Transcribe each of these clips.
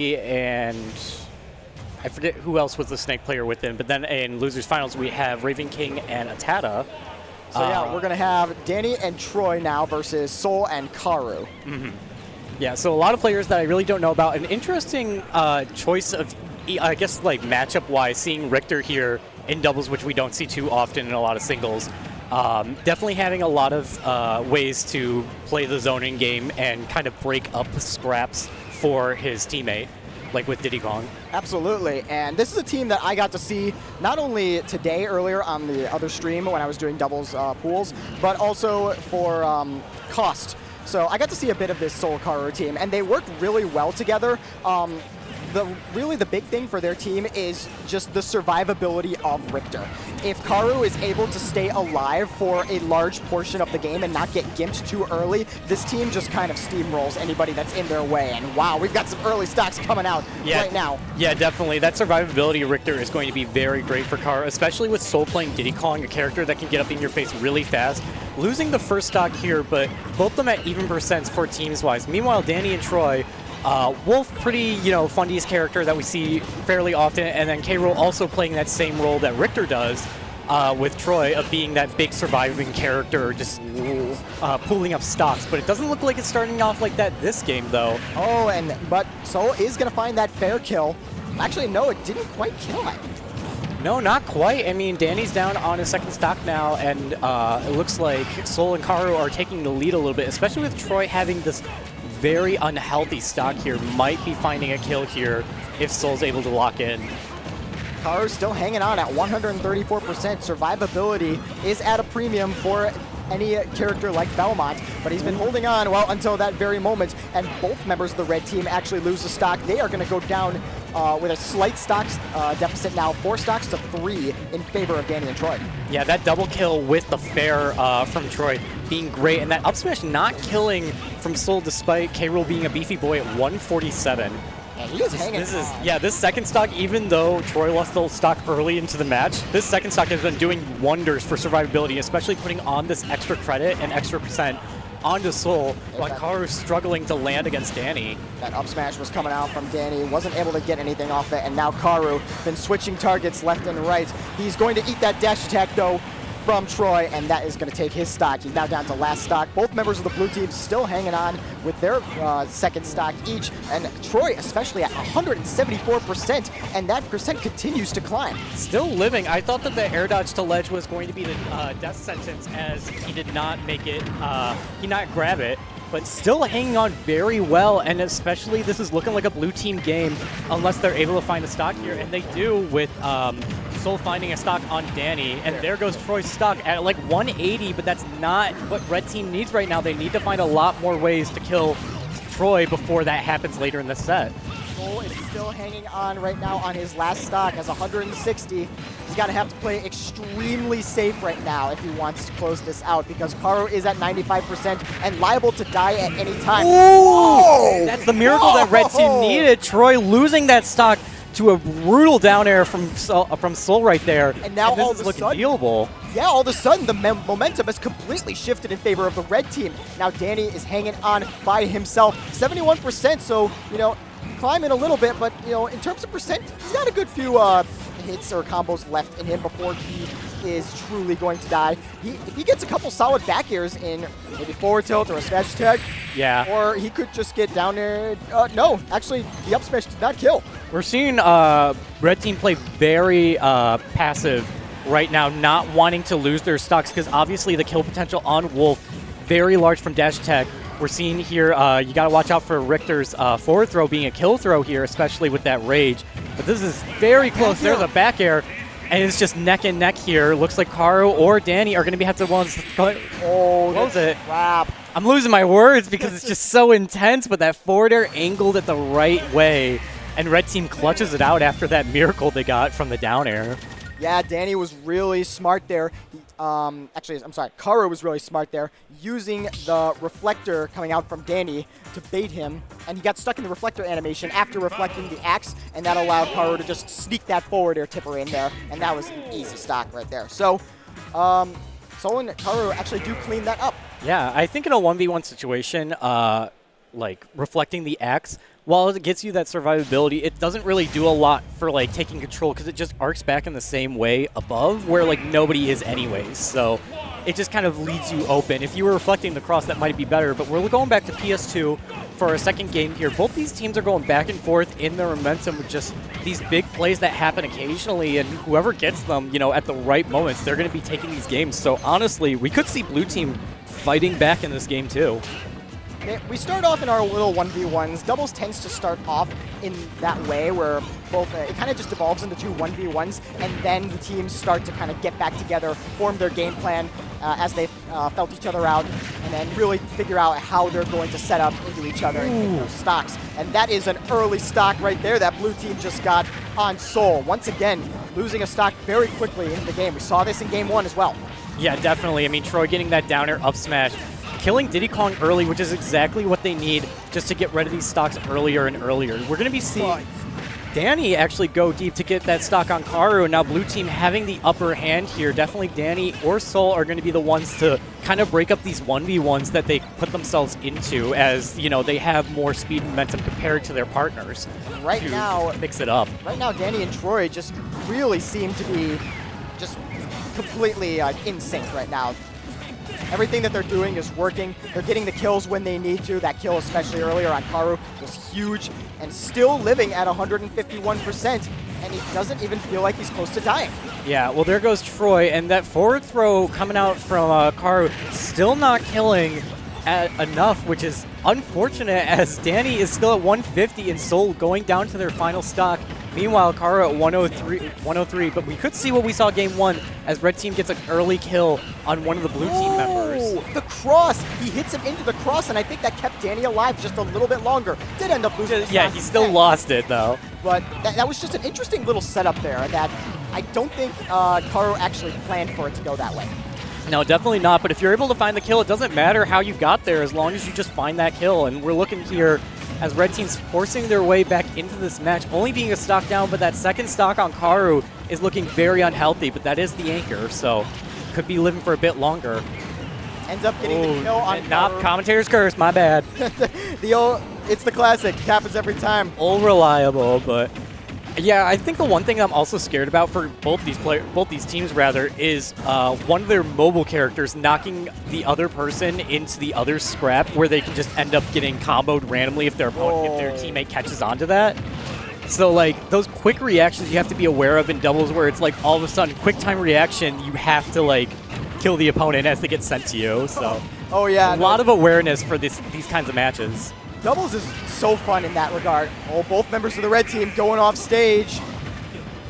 and I forget who else was the Snake player within, but then in Losers Finals we have Raven King and Atada. So yeah, we're going to have Dany and Troy now versus Soul and Karu. Yeah, so a lot of players that I really don't know about. An interesting choice of, I guess, like matchup-wise, seeing Richter here in doubles, which we don't see too often in a lot of singles. Definitely having a lot of ways to play the zoning game and kind of break up scraps for his teammate, like with Diddy Kong. Absolutely, and this is a team that I got to see not only today earlier on the other stream when I was doing doubles pools, but also for Cost. So I got to see a bit of this Soul Karu team, and they work really well together. Really the big thing for their team is just the survivability of Richter. If Karu is able to stay alive for a large portion of the game and not get gimped too early, this team just kind of steamrolls anybody that's in their way. And wow, we've got some early stocks coming out right now. Yeah, definitely. That survivability of Richter is going to be very great for Karu, especially with Soul playing Diddy Kong, a character that can get up in your face really fast. Losing the first stock here, but both of them at even percents for teams-wise. Meanwhile, Dany and Troy, Wolf, pretty, fundiest character that we see fairly often, and then Karu also playing that same role that Richter does with Troy of being that big surviving character, just pulling up stocks. But it doesn't look like it's starting off like that this game, though. Oh, but Soul is going to find that fair kill. Actually, no, it didn't quite kill him. No, not quite. I mean, Dany's down on his second stock now, and it looks like Soul and Karu are taking the lead a little bit, especially with Troy having this very unhealthy stock here. Might be finding a kill here if Soul's able to lock in. Karu's still hanging on at 134%. Survivability is at a premium for any character like Belmont, but he's been holding on, well, until that very moment, and both members of the red team actually lose the stock. They are going to go down with a slight stocks deficit now, 4 stocks to 3 in favor of Dany and Troy. Yeah, that double kill with the fair from Troy being great, and that up smash not killing from Soul despite K-Rool being a beefy boy at 147. And he is hanging on. Yeah, this second stock, even though Troy lost the stock early into the match, this second stock has been doing wonders for survivability, especially putting on this extra credit and extra percent onto Soul, while Karu's struggling to land against Dany. That up smash was coming out from Dany, wasn't able to get anything off it, and now Karu been switching targets left and right. He's going to eat that dash attack, though, from Troy, and that is going to take his stock. He's now down to last stock. Both members of the blue team still hanging on with their second stock each, and Troy especially at 174%, and that percent continues to climb. Still living. I thought that the air dodge to ledge was going to be the death sentence, as he did not make it, he not grab it, but still hanging on very well, and especially this is looking like a blue team game unless they're able to find a stock here, and they do with Soul finding a stock on Dany, and there goes Troy's stock at like 180, but that's not what red team needs right now. They need to find a lot more ways to kill Troy before that happens later in the set. Soul is still hanging on right now on his last stock as 160. He's got to have to play extremely safe right now if he wants to close this out, because Karu is at 95% and liable to die at any time. Ooh! That's the miracle that red team needed. Troy losing that stock to a brutal down air from Soul right there. And now all this of is a sudden, dealable. Yeah, all of a sudden the momentum has completely shifted in favor of the red team. Now Dany is hanging on by himself, 71%. So climbing a little bit, but in terms of percent, he's got a good few hits or combos left in him before he is truly going to die. If he gets a couple solid back airs in maybe forward tilt or a smash tag, yeah, or he could just get down there. No, actually, the up smash did not kill. We're seeing red team play very passive right now, not wanting to lose their stocks, because obviously the kill potential on Wolf very large from dash attack. We're seeing here, you got to watch out for Richter's forward throw being a kill throw here, especially with that rage. But this is very close. There's a back air, and it's just neck and neck here. Looks like Karu or Dany are going to have to ones. Oh, what was it? Crap. I'm losing my words because it's just so intense, but that forward air angled it the right way, and red team clutches it out after that miracle they got from the down air. Yeah, Dany was really smart there. Actually, I'm sorry, Karu was really smart there, using the reflector coming out from Dany to bait him, and he got stuck in the reflector animation after reflecting the axe, and that allowed Karu to just sneak that forward air tipper in there, and that was an easy stock right there. So, Soul and Karu actually do clean that up. Yeah, I think in a 1v1 situation, like reflecting the axe while it gets you that survivability, it doesn't really do a lot for like taking control because it just arcs back in the same way above where like nobody is anyways. So it just kind of leaves you open. If you were reflecting the cross, that might be better, but we're going back to PS2 for our second game here. Both these teams are going back and forth in their momentum with just these big plays that happen occasionally, and whoever gets them, you know, at the right moments, they're going to be taking these games. So honestly, we could see blue team fighting back in this game too. We start off in our little 1v1s. Doubles tends to start off in that way where both it kind of just evolves into 2 1v1s, and then the teams start to kind of get back together, form their game plan as they felt each other out, and then really figure out how they're going to set up into each other and hit those stocks. And that is an early stock right there that blue team just got on Soul. Once again, losing a stock very quickly in the game. We saw this in game 1 as well. Yeah, definitely. I mean, Troy getting that downer up smash, killing Diddy Kong early, which is exactly what they need just to get rid of these stocks earlier and earlier. We're going to be seeing Dany actually go deep to get that stock on Karu, and now blue team having the upper hand here. Definitely Dany or Soul are going to be the ones to kind of break up these 1v1s that they put themselves into, as, you know, they have more speed and momentum compared to their partners. Right now, mix it up. Right now, Dany and Troy just really seem to be just completely in sync right now. Everything that they're doing is working. They're getting the kills when they need to. That kill, especially earlier on Karu, was huge, and still living at 151%, and he doesn't even feel like he's close to dying. Yeah, well, there goes Troy, and that forward throw coming out from Karu still not killing enough, which is unfortunate, as Dany is still at 150 and Soul going down to their final stock. Meanwhile, Karu at 103, but we could see what we saw game 1 as red team gets an early kill on one of the blue team members. The cross! He hits him into the cross, and I think that kept Dany alive just a little bit longer. Did end up losing the Yeah, he still lost it, though. But that was just an interesting little setup there that I don't think Karu actually planned for it to go that way. No, definitely not, but if you're able to find the kill, it doesn't matter how you got there as long as you just find that kill. And we're looking here as red team's forcing their way back into this match, only being a stock down, but that second stock on Karu is looking very unhealthy, but that is the anchor, so could be living for a bit longer. Ends up getting the kill on Karu. Commentator's curse, my bad. It's the classic, it happens every time. All reliable, but yeah, I think the one thing I'm also scared about for both these teams rather, is one of their mobile characters knocking the other person into the other scrap, where they can just end up getting comboed randomly if their teammate catches onto that. So like those quick reactions you have to be aware of in doubles, where it's like all of a sudden quick time reaction, you have to like kill the opponent as they get sent to you. So a lot of awareness for these kinds of matches. Doubles is so fun in that regard. Oh, both members of the red team going off stage.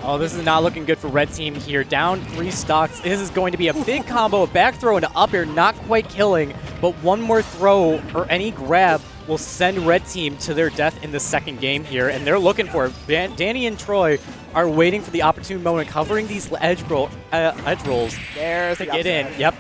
Oh, this is not looking good for red team here. Down 3 stocks. This is going to be a big combo. A back throw into up air, not quite killing, but one more throw or any grab will send red team to their death in the second game here, and they're looking for it. Dany and Troy are waiting for the opportune moment, covering these edge rolls There's to get in. Yep.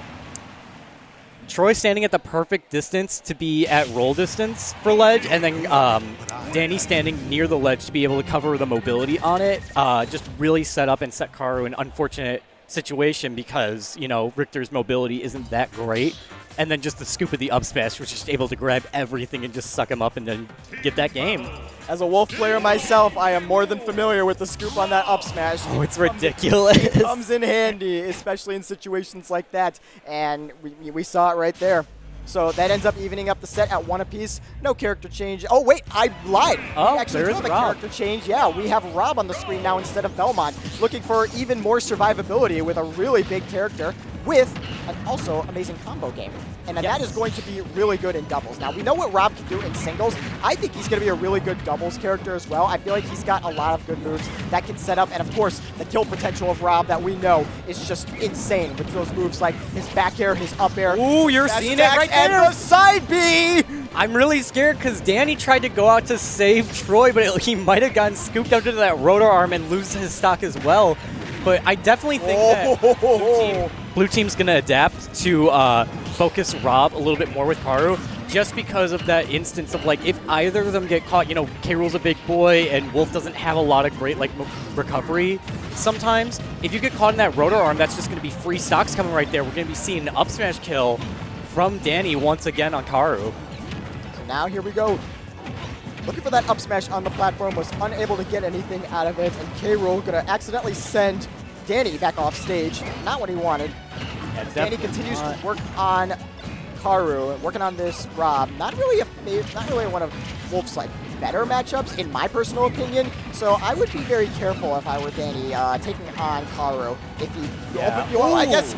Troy standing at the perfect distance to be at roll distance for ledge, and then Dany standing near the ledge to be able to cover the mobility on it. Just really set up and set Karu in an unfortunate situation because, you know, Richter's mobility isn't that great. And then just the scoop of the up smash was just able to grab everything and just suck him up and then get that game. As a Wolf player myself, I am more than familiar with the scoop on that up smash. Oh, it's ridiculous. It comes in handy, especially in situations like that. And we saw it right there. So that ends up evening up the set at 1 apiece. No character change. Oh, wait, I lied. Oh, we actually there is have a Rob. character change. Yeah, we have Rob on the screen now instead of Belmont, looking for even more survivability with a really big character with an also amazing combo game. And that is going to be really good in doubles. Now, we know what Rob can do in singles. I think he's going to be a really good doubles character as well. I feel like he's got a lot of good moves that can set up. And, of course, the kill potential of Rob that we know is just insane with those moves like his back air, his up air. Ooh, you're seeing it right there. And the side B! I'm really scared because Dany tried to go out to save Troy, but he might have gotten scooped up into that rotor arm and lose his stock as well. But I definitely think that blue team's going to adapt to focus Rob a little bit more with Karu, just because of that instance of, like, if either of them get caught, you know, K-Rool's a big boy and Wolf doesn't have a lot of great, like, recovery sometimes. If you get caught in that rotor arm, that's just going to be free stocks coming right there. We're going to be seeing an up smash kill from Dany once again on Karu. So now here we go. looking for that up smash on the platform, was unable to get anything out of it, and Karu gonna accidentally send Dany back off stage. Not what he wanted. Dany continues to work on Karu, working on this Rob. Not really one of Wolf's like better matchups in my personal opinion. So I would be very careful if I were Dany taking on Karu. If he, well, I guess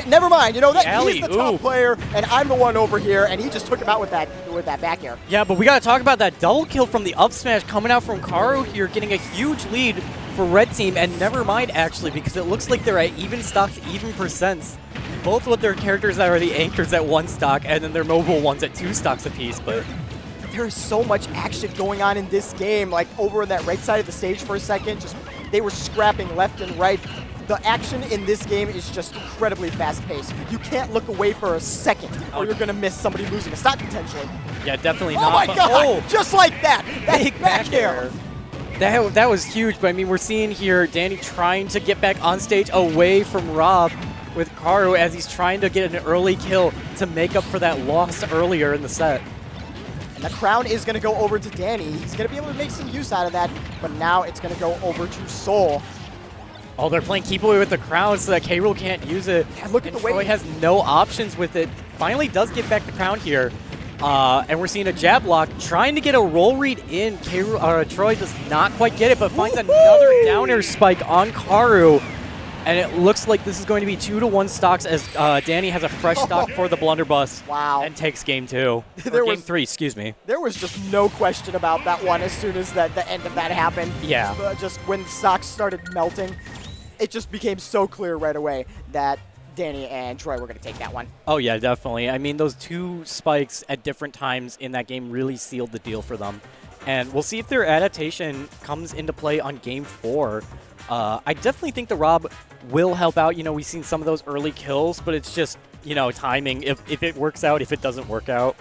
never mind. You know that he's the top player, and I'm the one over here, and he just took him out with that back air. Yeah, but we gotta talk about that double kill from the up smash coming out from Karu here, getting a huge lead for red team, and never mind actually, because it looks like they're at even stocks, even percents. Both with their characters that are the anchors at 1 stock, and then their mobile ones at 2 stocks apiece. But there is so much action going on in this game. Like over on that right side of the stage for a second, just they were scrapping left and right. The action in this game is just incredibly fast-paced. You can't look away for a second, or you're gonna miss somebody losing a stock potentially. Yeah, definitely not. Oh My God! Just like that. Big back air. That was huge, but I mean, we're seeing here Dany trying to get back on stage away from Rob with Karu as he's trying to get an early kill to make up for that loss earlier in the set. And the crown is going to go over to Dany. He's going to be able to make some use out of that, but now it's going to go over to Soul. Oh, they're playing keep away with the crown so that K-Rool can't use it. Yeah, look at the way Troy has no options with it. Finally does get back the crown here. And we're seeing a jab block, trying to get a roll read in. Troy does not quite get it, but finds another downer spike on Karu. And it looks like this is going to be 2-1 stocks as Dany has a fresh stock for the blunderbuss. Wow. And takes game 2. Game 3, excuse me. There was just no question about that one as soon as the end of that happened. Yeah. Just when the stocks started melting, it just became so clear right away that Dany and Troy were going to take that one. Oh, yeah, definitely. I mean, those 2 spikes at different times in that game really sealed the deal for them. And we'll see if their adaptation comes into play on game 4. I definitely think the Rob will help out. You know, we've seen some of those early kills, but it's just, you know, timing. If it works out, if it doesn't work out.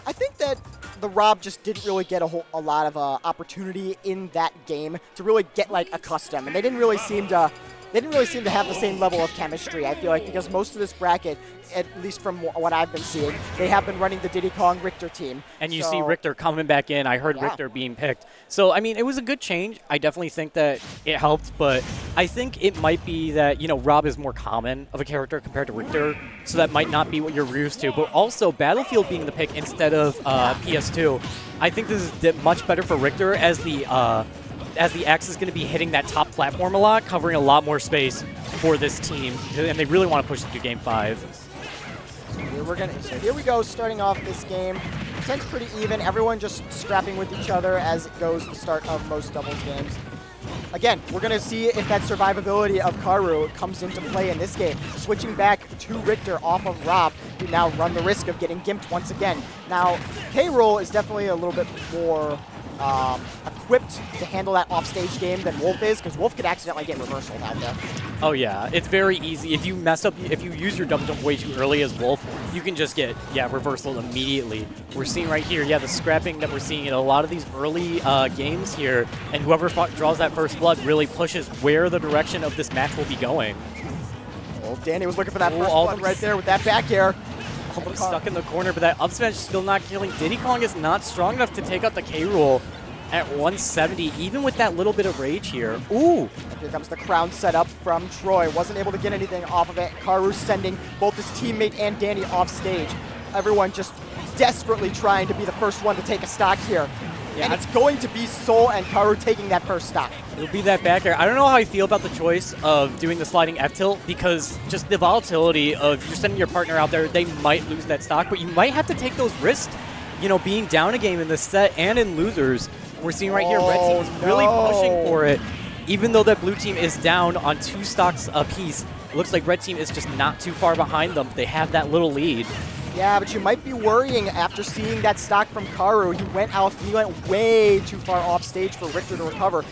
I think that the Rob just didn't really get a lot of opportunity in that game to really get like accustomed, and they didn't really seem to have the same level of chemistry, I feel like, because most of this bracket, at least from what I've been seeing, they have been running the Diddy Kong Richter team. And you see Richter coming back in. I heard Richter being picked. So, I mean, it was a good change. I definitely think that it helped, but I think it might be that, you know, Rob is more common of a character compared to Richter, so that might not be what you're used to. But also, Battlefield being the pick instead of PS2, I think this is much better for Richter as the X is going to be hitting that top platform a lot, covering a lot more space for this team, and they really want to push it to game 5. So here we go, starting off this game. Seems pretty even. Everyone just scrapping with each other as it goes the start of most doubles games. Again, we're going to see if that survivability of Karu comes into play in this game. Switching back to Richter off of Rob, who now run the risk of getting gimped once again. Now, K-Rool is definitely a little bit more equipped to handle that offstage game than Wolf is, because Wolf could accidentally get reversaled out there. Oh yeah, it's very easy. If you mess up, if you use your double jump way too early as Wolf, you can just get, reversal immediately. We're seeing right here, the scrapping that we're seeing in a lot of these early games here, and whoever draws that first blood really pushes where the direction of this match will be going. Well, Dany was looking for that first blood right there with that back air. Almost stuck in the corner, but that up smash still not killing. Diddy Kong is not strong enough to take out the K-Rool at 170, even with that little bit of rage here. Ooh! Here comes the crown setup from Troy. Wasn't able to get anything off of it. Karu sending both his teammate and Dany off stage. Everyone just desperately trying to be the first one to take a stock here. Yeah, and it's going to be Soul and Karu taking that first stock. It'll be that back air. I don't know how I feel about the choice of doing the sliding F-tilt, because just the volatility of you're sending your partner out there, they might lose that stock, but you might have to take those risks, you know, being down a game in this set and in losers. We're seeing right here, red team is really pushing for it, even though that blue team is down on 2 stocks apiece. It looks like red team is just not too far behind them. They have that little lead. Yeah, but you might be worrying after seeing that stock from Karu. He went way too far off stage for Richter to recover.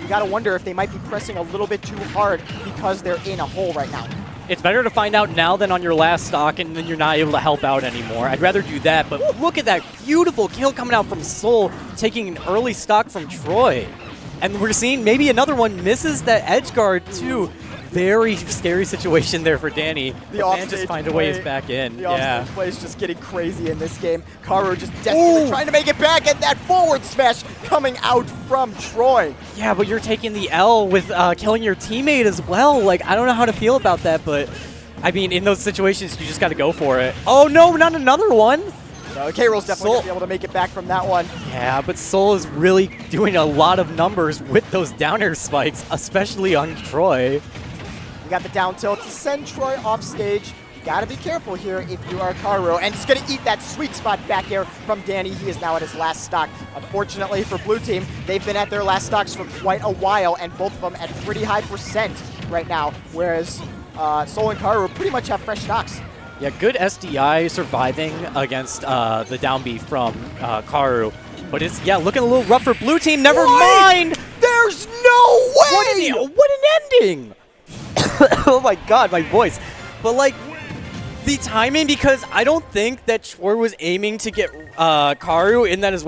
You gotta wonder if they might be pressing a little bit too hard because they're in a hole right now. It's better to find out now than on your last stock, and then you're not able to help out anymore. I'd rather do that, but look at that beautiful kill coming out from Soul, taking an early stock from Troy. And we're seeing maybe another one misses that edge guard too. very scary situation there for Dany. The But man, just find a ways back in. The Yeah. offstage play is just getting crazy in this game. Karu just desperately trying to make it back, and that forward smash coming out from Troy. Yeah, but you're taking the L with killing your teammate as well. Like, I don't know how to feel about that, but I mean, in those situations, you just got to go for it. Oh no, not another one. So K-Roll's definitely going to be able to make it back from that one. Yeah, but Soul is really doing a lot of numbers with those down air spikes, especially on Troy. You got the down tilt to send Troy off stage. You got to be careful here if you are Karu. And he's going to eat that sweet spot back air from Dany. He is now at his last stock. Unfortunately for Blue Team, they've been at their last stocks for quite a while, and both of them at pretty high percent right now, whereas Soul and Karu pretty much have fresh stocks. Yeah, good SDI surviving against the down B from Karu. But it's, yeah, looking a little rough for Blue Team. Never mind! There's no way! What an ending! Oh my god, my voice. But like, the timing, because I don't think that Troy was aiming to get Karu in that as well.